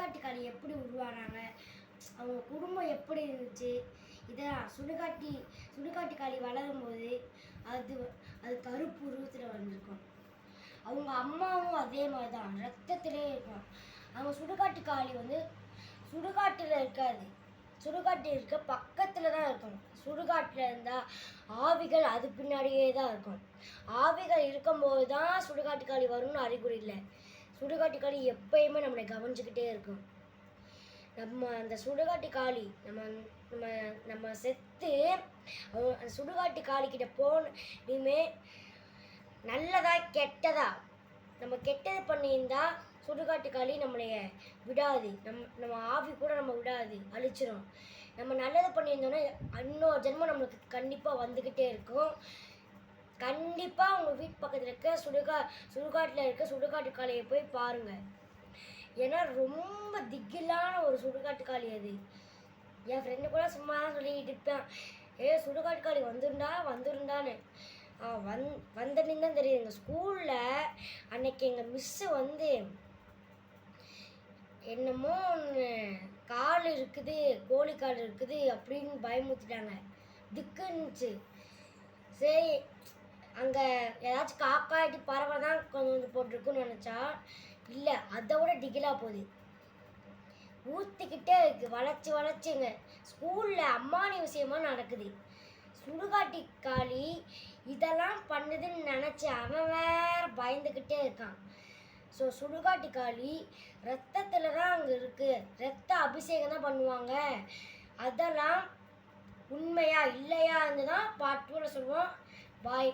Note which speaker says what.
Speaker 1: சுடுகாட்டு காளி எப்படி உருவானாங்க, அவங்க குடும்பம் எப்படி இருந்துச்சு, இதெல்லாம் சுடுகாட்டு காளி வளரும்போது அது அது கருப்பு உருவத்தில் வந்திருக்கும். அவங்க அம்மாவும் அதே மாதிரி தான் ரத்தத்திலே இருக்கும். அவங்க சுடுகாட்டு காளி வந்து சுடுகாட்டில் இருக்காது, சுடுகாட்டு இருக்க பக்கத்தில் தான் இருக்கும். சுடுகாட்டில் இருந்தால் ஆவிகள் அது பின்னாடியே தான் இருக்கும். ஆவிகள் இருக்கும்போது தான் சுடுகாட்டு காளி வரும்னு அறிகுறி இல்லை. சுடுகாட்டு காளி எப்பயுமே நம்மளை கவனிச்சுக்கிட்டே இருக்கும். நம்ம அந்த சுடுகாட்டு காளி நம்ம நம்ம நம்ம செத்து அந்த சுடுகாட்டு காளிக்கிட்ட இனிமே நல்லதா கெட்டதா நம்ம கெட்டது பண்ணியிருந்தா சுடுகாட்டு காளி நம்மளைய விடாது, நம்ம ஆவி கூட நம்ம விடாது, அழிச்சிடும். நம்ம நல்லது பண்ணியிருந்தோன்னா இன்னொரு ஜென்மம் நம்மளுக்கு கண்டிப்பாக வந்துக்கிட்டே இருக்கும். கண்டிப்பாக உங்கள் வீட்டு பக்கத்தில் இருக்க சுடுகாட்டில் இருக்க சுடுகாட்டு காளியை போய் பாருங்கள். ஏன்னா ரொம்ப திகிலான ஒரு சுடுகாட்டு காளி அது. என் ஃப்ரெண்டு கூட சும்மா தான் சொல்லிக்கிட்டு இருப்பேன், சுடுகாட்டு காளி வந்துருண்டான்னு. வந்தனின்னு தான் தெரியுது. எங்கள் ஸ்கூலில் அன்னைக்கு எங்கள் மிஸ்ஸு வந்து என்னமோ ஒன்று கால் இருக்குது, கோழி கால் இருக்குது அப்படின்னு பயமுறுத்திட்டாங்க. திக்குன்னுச்சு. சரி, அங்கே ஏதாச்சும் காக்காட்டி பறவை தான் கொஞ்சம் போட்டிருக்குன்னு நினச்சா இல்லை, அதை விட டிகிலாக போகுது. ஊற்றிக்கிட்டே இருக்குது, வளைச்சிங்க. ஸ்கூலில் அம்மானி விஷயமா நடக்குது. சுடுகாட்டு காளி இதெல்லாம் பண்ணுதுன்னு நினச்சி அவன் வேற பயந்துக்கிட்டே இருக்கான். ஸோ சுடுகாட்டு காளி ரத்தத்தில் தான் அங்கே இருக்குது, ரத்த அபிஷேகம் தான் பண்ணுவாங்க. அதெல்லாம் உண்மையா இல்லையா தான் பார்ட் 2ல சொல்லுவோம். பாய்.